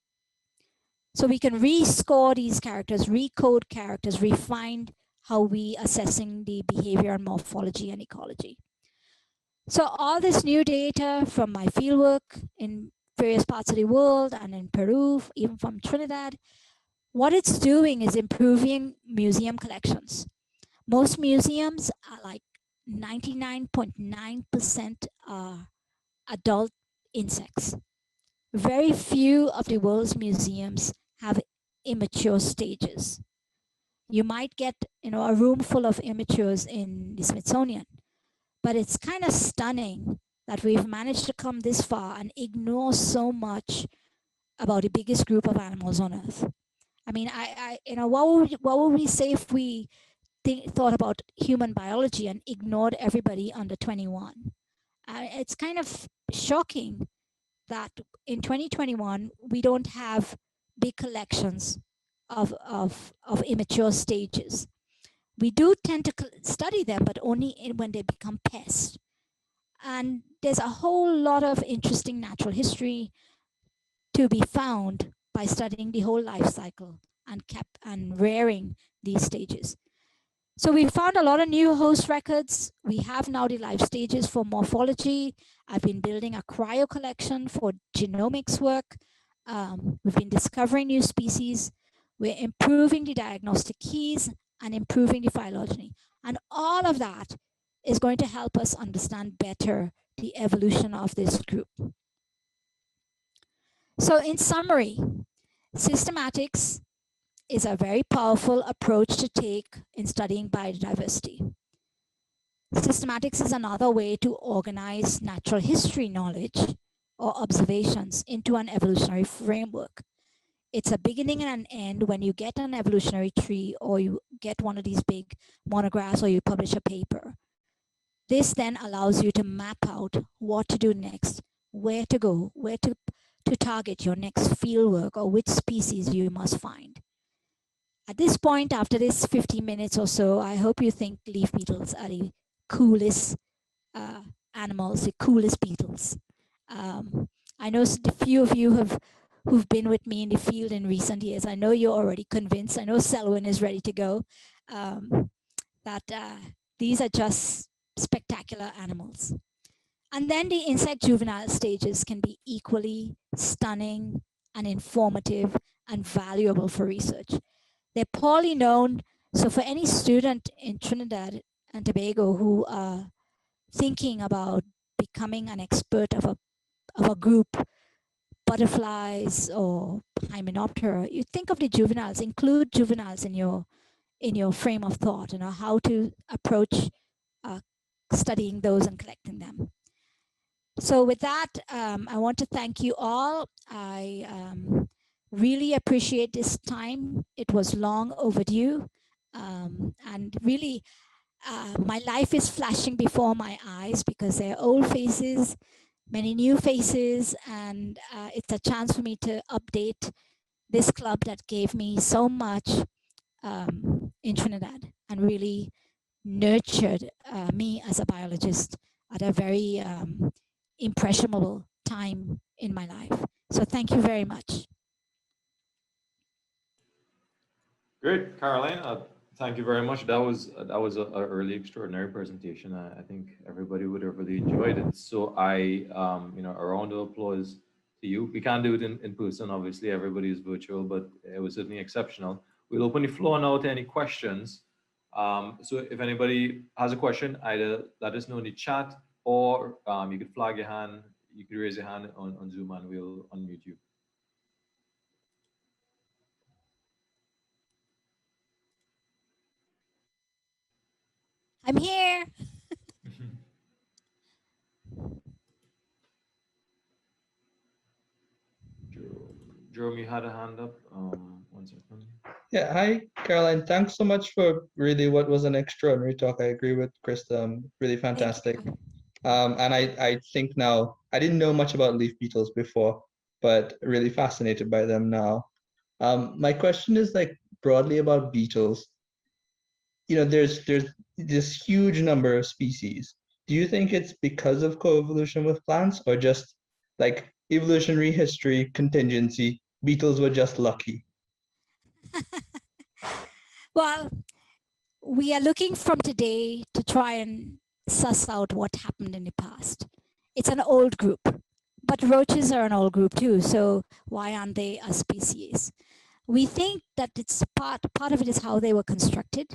Speaker 2: So we can rescore these characters, recode characters, refine how we assessing the behavior and morphology and ecology. So all this new data from my fieldwork in various parts of the world and in Peru, even from Trinidad, what it's doing is improving museum collections. Most museums are like 99.9% are adult insects. Very few of the world's museums have immature stages. You might get, a room full of immatures in the Smithsonian, but it's kind of stunning that we've managed to come this far and ignore so much about the biggest group of animals on Earth. I mean, what would we say if we thought about human biology and ignored everybody under 21? It's kind of shocking that in 2021 we don't have big collections of immature stages. We do tend to study them, but only when they become pests. And there's a whole lot of interesting natural history to be found by studying the whole life cycle and rearing these stages. So we found a lot of new host records. We have now the life stages for morphology. I've been building a cryo collection for genomics work. We've been discovering new species. We're improving the diagnostic keys and improving the phylogeny. And all of that is going to help us understand better the evolution of this group. So in summary, systematics is a very powerful approach to take in studying biodiversity. Systematics is another way to organize natural history knowledge or observations into an evolutionary framework. It's a beginning and an end when you get an evolutionary tree or you get one of these big monographs or you publish a paper. This then allows you to map out what to do next, where to go, where to target your next fieldwork or which species you must find. At this point, after this 15 minutes or so, I hope you think leaf beetles are the coolest uh, animals, the coolest beetles. I know a few of you who've been with me in the field in recent years. I know you're already convinced. I know Selwyn is ready to go. That these are just spectacular animals. And then the insect juvenile stages can be equally stunning and informative and valuable for research. They're poorly known. So for any student in Trinidad and Tobago who are thinking about becoming an expert of a group, butterflies or Hymenoptera, you think of the juveniles, include juveniles in your frame of thought, how to approach uh, studying those and collecting them. So with that, I want to thank you all. I really appreciate this time. It was long overdue. And really, my life is flashing before my eyes because they're old faces, many new faces, and it's a chance for me to update this club that gave me so much in Trinidad and really nurtured me as a biologist at a very impressionable time in my life. So thank you very much.
Speaker 1: Great, Caroline. Thank you very much. That was a really extraordinary presentation. I think everybody would have really enjoyed it. So a round of applause to you. We can't do it in person, obviously. Everybody is virtual, but it was certainly exceptional. We'll open the floor now to any questions. So if anybody has a question, either let us know in the chat or you could flag your hand. You could raise your hand on Zoom and we'll unmute you.
Speaker 2: I'm here.
Speaker 1: Jerome, you had a hand up. 1 second.
Speaker 3: Yeah, hi, Caroline. Thanks so much for really what was an extraordinary talk. I agree with Krista. Really
Speaker 2: Thank
Speaker 3: fantastic.
Speaker 2: you.
Speaker 3: And I think now, I didn't know much about leaf beetles before, but really fascinated by them now. My question is like broadly about beetles. There's this huge number of species. Do you think it's because of coevolution with plants or just like evolutionary history contingency? Beetles were just lucky.
Speaker 2: Well, we are looking from today to try and suss out what happened in the past. It's an old group, but roaches are an old group too. So why aren't they a species? We think that it's part of it is how they were constructed.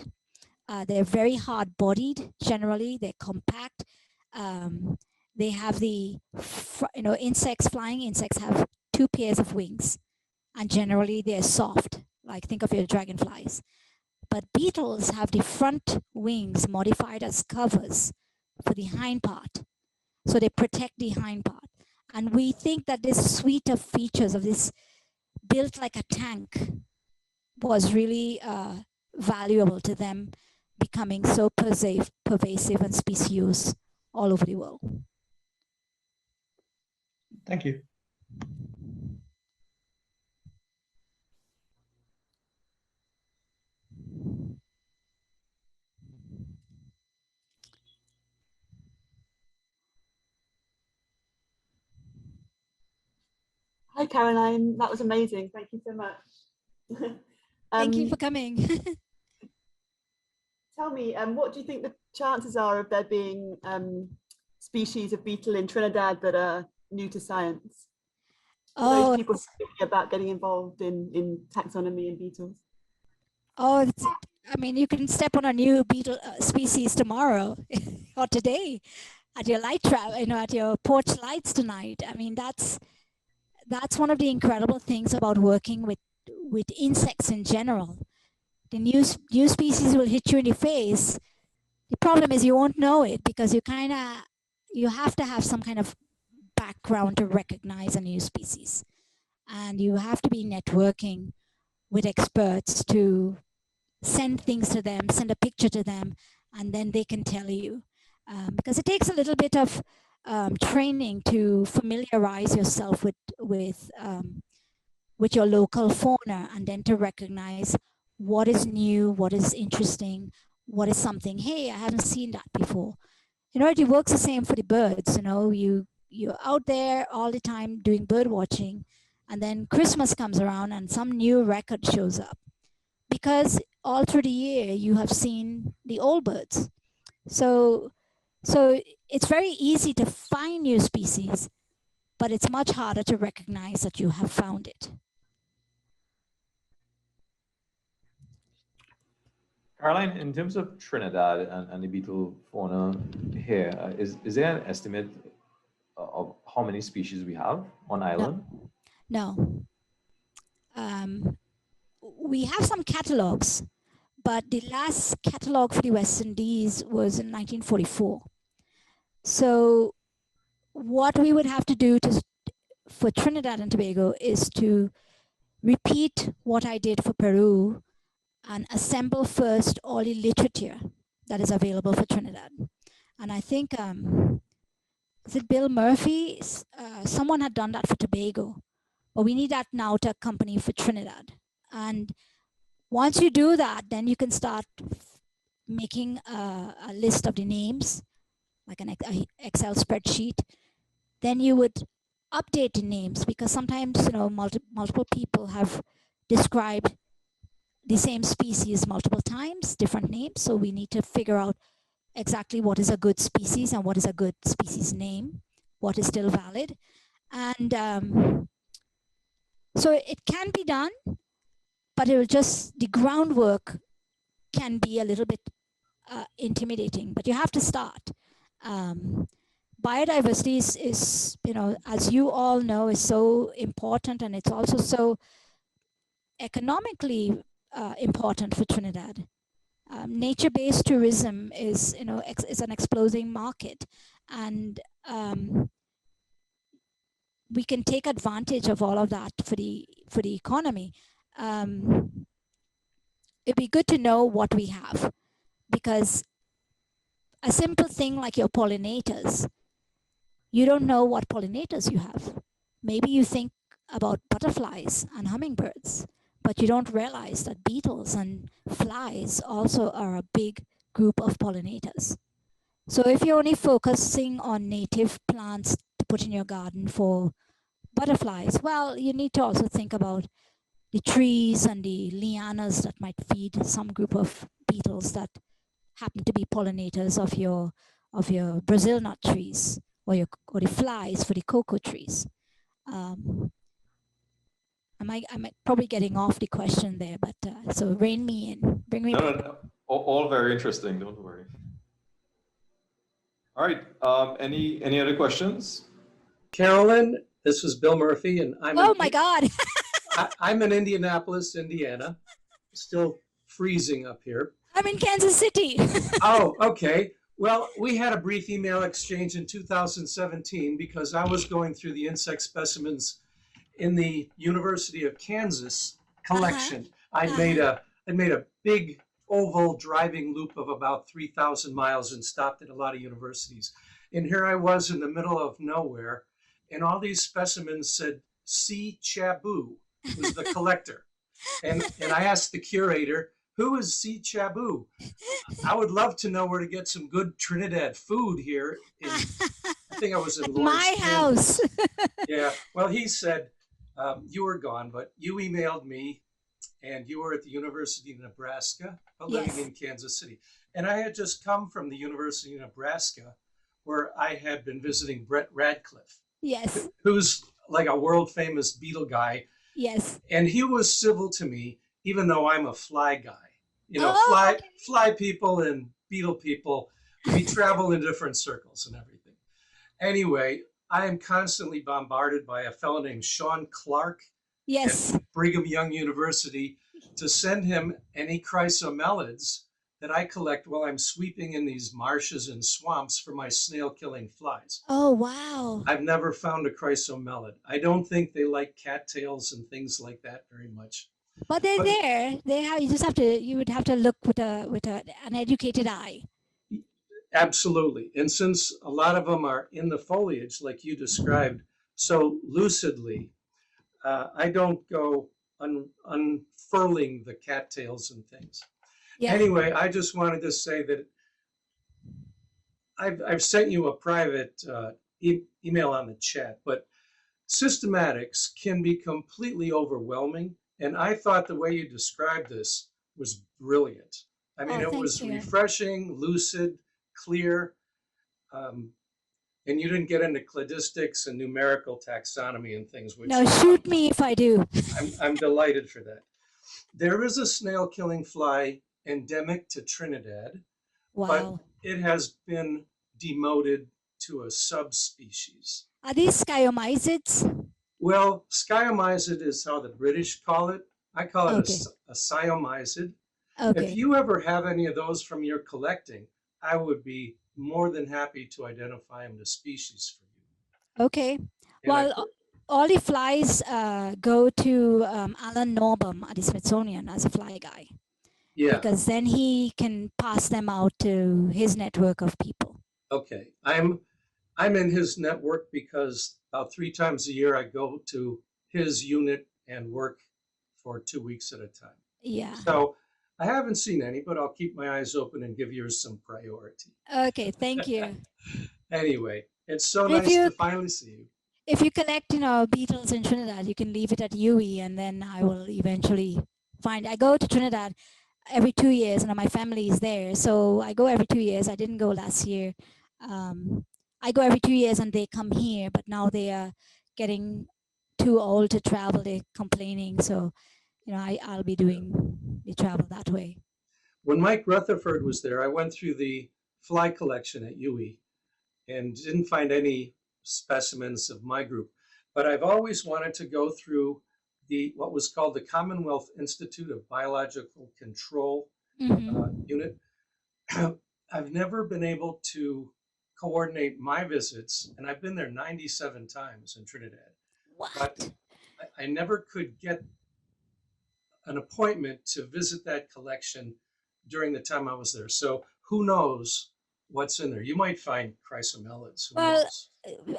Speaker 2: They're very hard-bodied. Generally, they're compact. Um, they have insects. Flying insects have two pairs of wings, and generally they're soft. Like think of your dragonflies. But beetles have the front wings modified as covers for the hind part, so they protect the hind part. And we think that this suite of features of this built like a tank was really valuable to them becoming so pervasive and specious all over the world.
Speaker 3: Thank you.
Speaker 4: Hi, Caroline. That was amazing. Thank you so much.
Speaker 2: Thank you for coming.
Speaker 4: Tell me, what do you think the chances are of there being species of beetle in Trinidad that are new to science? For those people thinking about getting involved in taxonomy and beetles.
Speaker 2: Oh, I mean, you can step on a new beetle species tomorrow or today at your light trap, at your porch lights tonight. I mean, that's one of the incredible things about working with insects in general. The new species will hit you in the face. The problem is you won't know it because you have to have some kind of background to recognize a new species, and you have to be networking with experts to send things to them, send a picture to them, and then they can tell you. Because it takes a little bit of training to familiarize yourself with your local fauna, and then to recognize what is new, what is interesting, what is something, hey, I haven't seen that before. It works the same for the birds. You're out there all the time doing bird watching, and then Christmas comes around and some new record shows up because all through the year you have seen the old birds. So it's very easy to find new species, but it's much harder to recognize that you have found it.
Speaker 1: Caroline, in terms of Trinidad and the beetle fauna here, is there an estimate of how many species we have on island?
Speaker 2: No. We have some catalogs, but the last catalog for the West Indies was in 1944. So what we would have to do for Trinidad and Tobago is to repeat what I did for Peru and assemble first all the literature that is available for Trinidad. And I think, is it Bill Murphy? Someone had done that for Tobago, but we need that now to accompany for Trinidad. And once you do that, then you can start making a list of the names, like an Excel spreadsheet. Then you would update the names, because sometimes multiple people have described the same species multiple times, different names. So we need to figure out exactly what is a good species and what is a good species name, what is still valid. And so it can be done, but it will just, the groundwork can be a little bit intimidating, but you have to start. Biodiversity is, as you all know, is so important, and it's also so economically important for Trinidad. Nature-based tourism is an exploding market, and we can take advantage of all of that for the economy. It'd be good to know what we have, because a simple thing like your pollinators, you don't know what pollinators you have. Maybe you think about butterflies and hummingbirds, but you don't realize that beetles and flies also are a big group of pollinators. So if you're only focusing on native plants to put in your garden for butterflies, well, you need to also think about the trees and the lianas that might feed some group of beetles that happen to be pollinators of your Brazil nut trees, or the flies for the cocoa trees. I'm probably getting off the question there, but so rein me in, bring me back.
Speaker 1: No. All very interesting. Don't worry. All right. Any other questions?
Speaker 5: Carolyn, this is Bill Murphy, and
Speaker 2: my God.
Speaker 5: I'm in Indianapolis, Indiana. Still freezing up here.
Speaker 2: I'm in Kansas City.
Speaker 5: Oh, okay. Well, we had a brief email exchange in 2017 because I was going through the insect specimens in the University of Kansas collection. I'd made a big oval driving loop of about 3,000 miles and stopped at a lot of universities. And here I was in the middle of nowhere, and all these specimens said C. Chaboo was the collector. And I asked the curator, who is C. Chaboo? I would love to know where to get some good Trinidad food here. I think I was in
Speaker 2: my house.
Speaker 5: Yeah. Well, he said, You were gone, but you emailed me, and you were at the University of Nebraska, but living
Speaker 2: Yes.
Speaker 5: in Kansas City. And I had just come from the University of Nebraska, where I had been visiting Brett Radcliffe,
Speaker 2: Yes.
Speaker 5: who's like a world famous beetle guy.
Speaker 2: Yes.
Speaker 5: And he was civil to me, even though I'm a fly guy. You know,
Speaker 2: Oh, okay.
Speaker 5: fly people and beetle people, we travel in different circles and everything. Anyway, I am constantly bombarded by a fellow named Sean Clark
Speaker 2: Yes.
Speaker 5: at Brigham Young University to send him any chrysomelids that I collect while I'm sweeping in these marshes and swamps for my snail killing flies.
Speaker 2: Oh, wow.
Speaker 5: I've never found a chrysomelid. I don't think they like cattails and things like that very much.
Speaker 2: But they're
Speaker 5: But-
Speaker 2: there. They have. You would have to look with an educated eye.
Speaker 5: Absolutely. And since a lot of them are in the foliage, like you described so lucidly, I don't go unfurling the cattails and things.
Speaker 2: Yeah.
Speaker 5: Anyway, I just wanted to say that I've sent you a private email on the chat, but systematics can be completely overwhelming. And I thought the way you described this was brilliant. I mean,
Speaker 2: Oh,
Speaker 5: it
Speaker 2: thank
Speaker 5: was
Speaker 2: you.
Speaker 5: refreshing, lucid, clear. And you didn't get into cladistics and numerical taxonomy and things, which
Speaker 2: No, shoot me if I do.
Speaker 5: I'm delighted for that. There is a snail killing fly endemic to Trinidad,
Speaker 2: Wow.
Speaker 5: but it has been demoted to a subspecies.
Speaker 2: Are these sciomyzids?
Speaker 5: Well, sciomyzid is how the British call it. I call it
Speaker 2: Okay.
Speaker 5: a sciomyzid.
Speaker 2: Okay.
Speaker 5: If you ever have any of those from your collecting, I would be more than happy to identify them to species for you.
Speaker 2: Okay.
Speaker 5: And
Speaker 2: Well, all the flies go to Alan Norbum at the Smithsonian as a fly guy,
Speaker 5: yeah,
Speaker 2: because then he can pass them out to his network of people.
Speaker 5: okay. I'm in his network because about 3 times a year I go to his unit and work for 2 weeks at a time.
Speaker 2: Yeah.
Speaker 5: So I haven't seen any, but I'll keep my eyes open and give yours some priority.
Speaker 2: Okay. Thank you.
Speaker 5: Anyway, it's so
Speaker 2: And if
Speaker 5: nice
Speaker 2: you-
Speaker 5: to finally see you.
Speaker 2: If you collect, beetles in Trinidad, you can leave it at UE, and then I will eventually find. I go to Trinidad every 2 years, and my family is there, so I go every 2 years. I didn't go last year. I go every 2 years, and they come here, but now they are getting too old to travel. They're complaining, so I'll be doing the travel that way.
Speaker 5: When Mike Rutherford was there, I went through the fly collection at UE and didn't find any specimens of my group. But I've always wanted to go through what was called the Commonwealth Institute of Biological Control
Speaker 2: Mhm.
Speaker 5: unit. I've never been able to coordinate my visits, and I've been there 97 times in Trinidad.
Speaker 2: What?
Speaker 5: But I never could get an appointment to visit that collection during the time I was there. So who knows what's in there? You might find chrysomelids. Who
Speaker 2: Well,
Speaker 5: knows?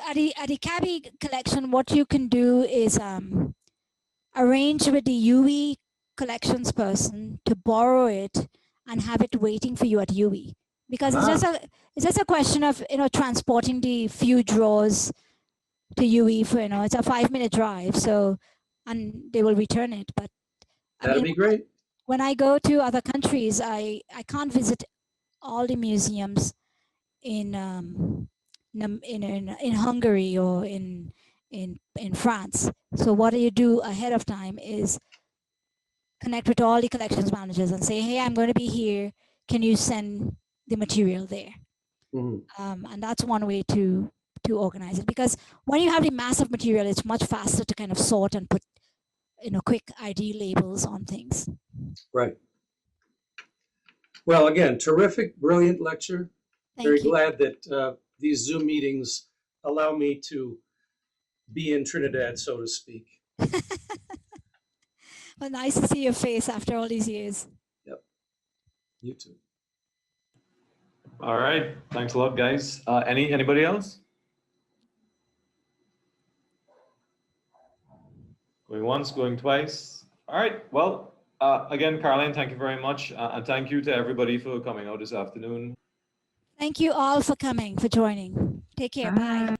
Speaker 2: At the Cabby collection, what you can do is arrange with the UE collections person to borrow it and have it waiting for you at UE, because it's just a question of transporting the few drawers to UE for it's a 5-minute drive, so, and they will return it. But
Speaker 5: That'd be great.
Speaker 2: when I go to other countries, I can't visit all the museums in Hungary or in France. So what you do ahead of time is connect with all the collections managers and say, hey, I'm going to be here. Can you send the material there?
Speaker 5: Mhm.
Speaker 2: And that's one way to organize it, because when you have the massive material, it's much faster to kind of sort and put quick ID labels on things.
Speaker 5: Right. Well, again, terrific, brilliant lecture. Very
Speaker 2: Thank you.
Speaker 5: glad that these Zoom meetings allow me to be in Trinidad, so to speak.
Speaker 2: Well, nice to see your face after all these years.
Speaker 5: You too.
Speaker 1: All right. Thanks a lot, guys. Anybody else? Going once, going twice. All right. Well, again, Caroline, thank you very much. And thank you to everybody for coming out this afternoon.
Speaker 2: Thank you all for coming, for joining. Take care. Bye.